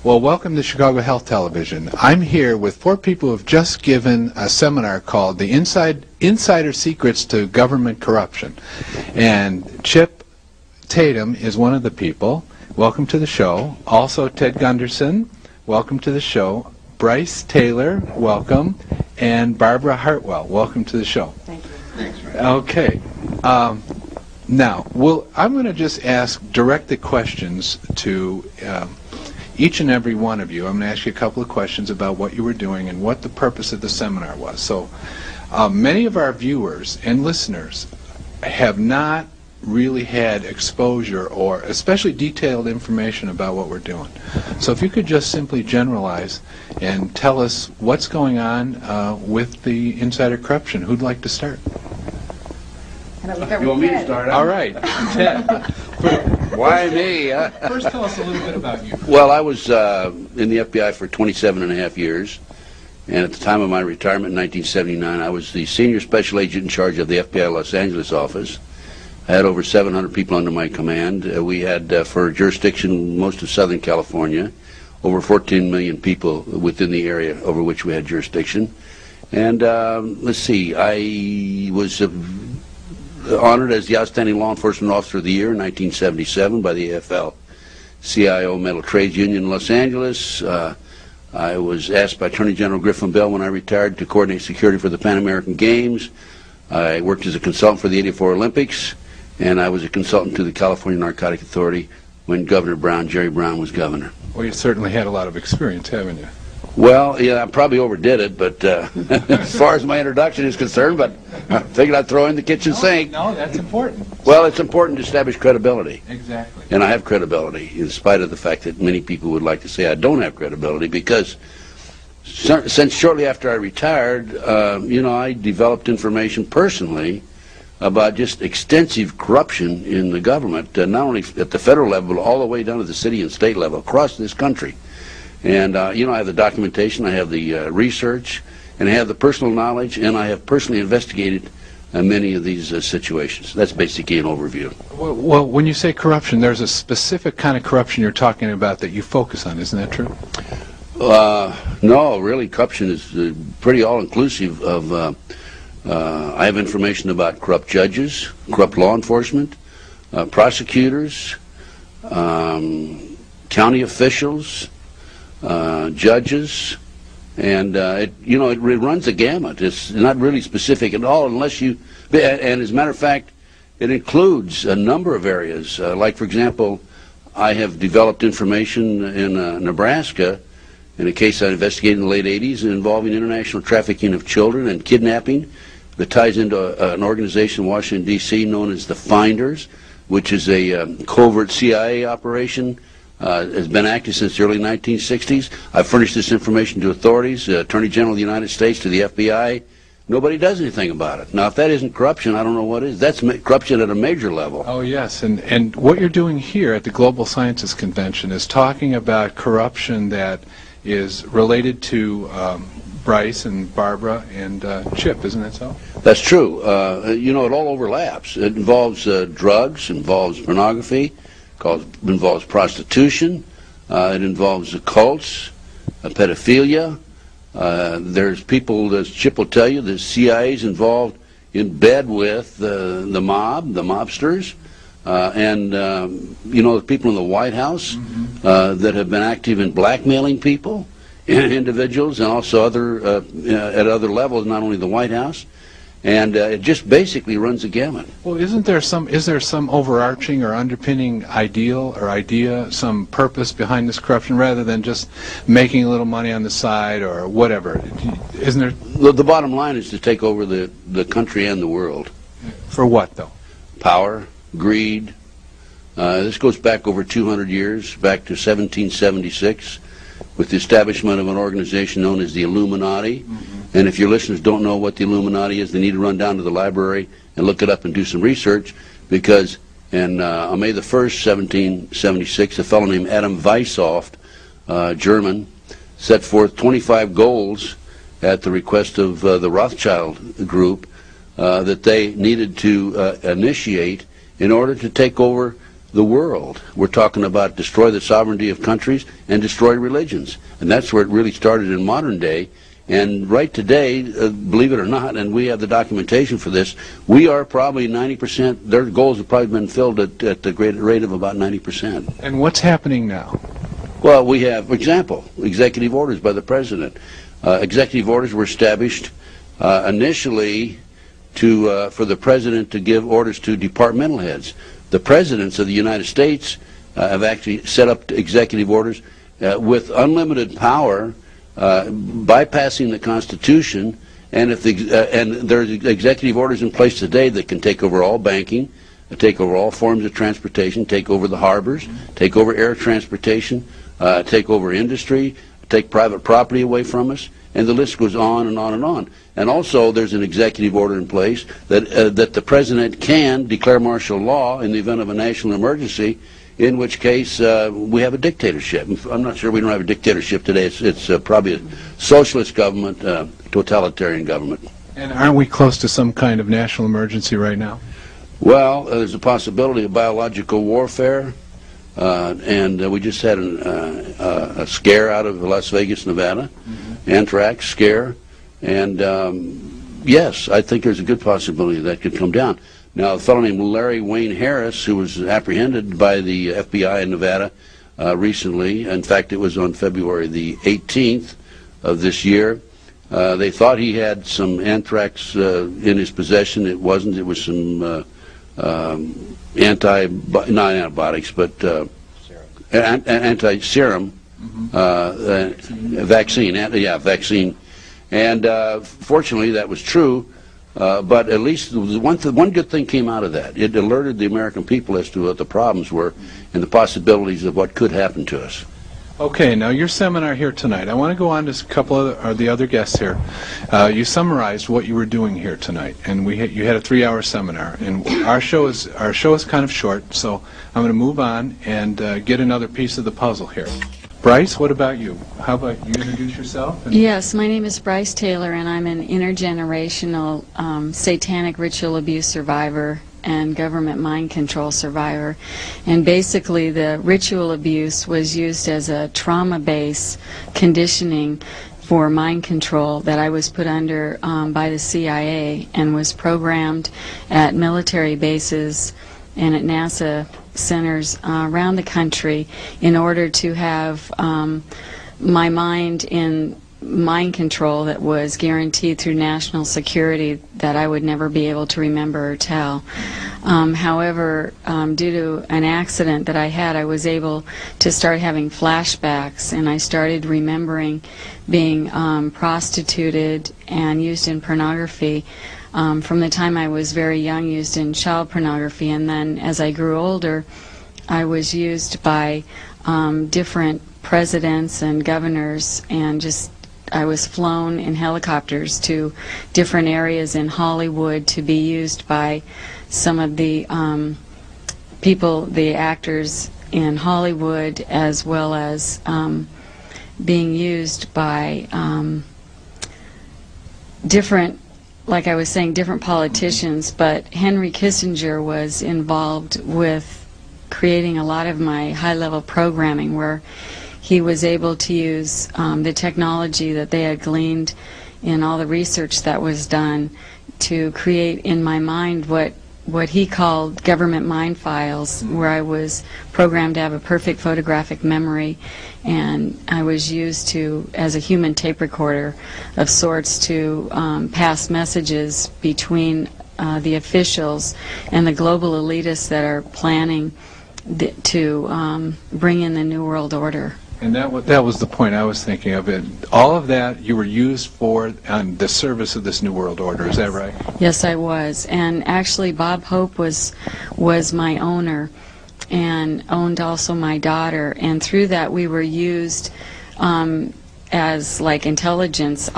Well, welcome to Chicago Health Television. I'm here with 4 people who have just given a seminar called The Insider Secrets to Government Corruption. And Chip Tatum is one of the people. Welcome to the show. Also, Ted Gunderson, welcome to the show. Bryce Taylor, welcome. And Barbara Hartwell, welcome to the show. Thank you. Thanks, Ray. Okay. Now, I'm going to just ask directed questions to each and every one of you. I'm going to ask you a couple of questions about what you were doing and what the purpose of the seminar was. So, many of our viewers and listeners have not really had exposure or especially detailed information about what we're doing. So if you could just simply generalize and tell us what's going on with the insider corruption. Who'd like to start? You want me to start? All right. Ted. Why me? First tell us a little bit about you. Well, I was in the FBI for 27.5 years, and at the time of my retirement in 1979, I was the senior special agent in charge of the FBI Los Angeles office. I had over 700 people under my command. We had, for jurisdiction, most of Southern California, over 14 million people within the area over which we had jurisdiction. And let's see, I was honored as the Outstanding Law Enforcement Officer of the Year in 1977 by the AFL-CIO Metal Trades Union in Los Angeles. I was asked by Attorney General Griffin Bell when I retired to coordinate security for the Pan American Games. I worked as a consultant for the '84 Olympics, and I was a consultant to the California Narcotic Authority when Governor Brown, Jerry Brown, was governor. Well, you certainly had a lot of experience, haven't you? Well, yeah, I probably overdid it, but as far as my introduction is concerned, but I figured I'd throw in the kitchen sink. No, that's important. Well, it's important to establish credibility. Exactly. And I have credibility, in spite of the fact that many people would like to say I don't have credibility, because since shortly after I retired, I developed information personally about just extensive corruption in the government, not only at the federal level, but all the way down to the city and state level across this country. And, I have the documentation, I have the research, and I have the personal knowledge, and I have personally investigated many of these situations. That's basically an overview. Well, when you say corruption, there's a specific kind of corruption you're talking about that you focus on, isn't that true? No, really, corruption is pretty all-inclusive of... I have information about corrupt judges, corrupt law enforcement, prosecutors, county officials, judges, and it runs the gamut. It's not really specific at all unless you, and as a matter of fact, it includes a number of areas. Like, for example, I have developed information in Nebraska in a case I investigated in the late '80s involving international trafficking of children and kidnapping that ties into an organization in Washington, D.C. known as the Finders, which is a covert CIA operation. Has been active since the early 1960s. I've furnished this information to authorities, Attorney General of the United States, to the FBI. Nobody does anything about it. Now, if that isn't corruption, I don't know what is. That's corruption at a major level. Oh, yes. And what you're doing here at the Global Sciences Convention is talking about corruption that is related to Bryce and Barbara and Chip, isn't that so? That's true. It all overlaps. It involves drugs, involves pornography, involves prostitution, it involves the cults, pedophilia. There's people, as Chip will tell you, the CIA is involved in bed with the mob, the mobsters, and the people in the White House that have been active in blackmailing people, individuals, and also at other levels, not only the White House. And it just basically runs the gamut. Well, is there some overarching or underpinning ideal or idea, some purpose behind this corruption, rather than just making a little money on the side or whatever? Isn't there? The bottom line is to take over the country and the world. For what, though? Power, greed. This goes back over 200 years, back to 1776, with the establishment of an organization known as the Illuminati. And if your listeners don't know what the Illuminati is, they need to run down to the library and look it up and do some research, because on May the 1st, 1776, a fellow named Adam Weishaupt, German, set forth 25 goals at the request of the Rothschild group that they needed to initiate in order to take over the world. We're talking about destroy the sovereignty of countries and destroy religions. And that's where it really started in modern day. And right today, believe it or not, and we have the documentation for this, we are probably 90%, their goals have probably been filled at the great rate of about 90%. And what's happening now? Well, we have, for example, executive orders by the President. Executive orders were established initially for the President to give orders to departmental heads. The Presidents of the United States have actually set up executive orders with unlimited power, bypassing the Constitution, and there's executive orders in place today that can take over all banking, take over all forms of transportation, take over the harbors, take over air transportation, take over industry, take private property away from us, and the list goes on and on and on. And also there's an executive order in place that the President can declare martial law in the event of a national emergency, in which case we have a dictatorship. I'm not sure we don't have a dictatorship today. It's probably a socialist government, totalitarian government. And aren't we close to some kind of national emergency right now? Well, there's a possibility of biological warfare, and we just had a scare out of Las Vegas, Nevada, anthrax scare, and yes, I think there's a good possibility that could come down. Now, a fellow named Larry Wayne Harris, who was apprehended by the FBI in Nevada recently, in fact, it was on February the 18th of this year, they thought he had some anthrax in his possession. It wasn't. It was some not antibiotics, but anti-serum vaccine. Vaccine. And fortunately, that was true. But at least one good thing came out of that. It alerted the American people as to what the problems were and the possibilities of what could happen to us. Okay, now your seminar here tonight. I want to go on to a couple of the other guests here. You summarized what you were doing here tonight, and you had a 3-hour seminar. And our show is kind of short, so I'm going to move on and get another piece of the puzzle here. Bryce, what about you? How about you introduce yourself? Yes, my name is Bryce Taylor, and I'm an intergenerational satanic ritual abuse survivor and government mind control survivor. And basically the ritual abuse was used as a trauma-based conditioning for mind control that I was put under by the CIA and was programmed at military bases and at NASA centers around the country in order to have my mind in mind control that was guaranteed through national security that I would never be able to remember or tell. However, due to an accident that I had, I was able to start having flashbacks, and I started remembering being prostituted and used in pornography from the time I was very young, used in child pornography, and then as I grew older, I was used by different presidents and governors, and I was flown in helicopters to different areas in Hollywood to be used by some of the people, the actors in Hollywood, as well as being used by different, like I was saying, different politicians. But Henry Kissinger was involved with creating a lot of my high-level programming, where he was able to use the technology that they had gleaned in all the research that was done to create in my mind what he called government mind files, where I was programmed to have a perfect photographic memory, and I was used to, as a human tape recorder of sorts, to pass messages between the officials and the global elitists that are planning to bring in the New World Order. And that was the point I was thinking of. It. All of that you were used for on the service of this New World Order. Is that right? Yes, I was. And actually, Bob Hope was my owner, and owned also my daughter. And through that, we were used as like intelligence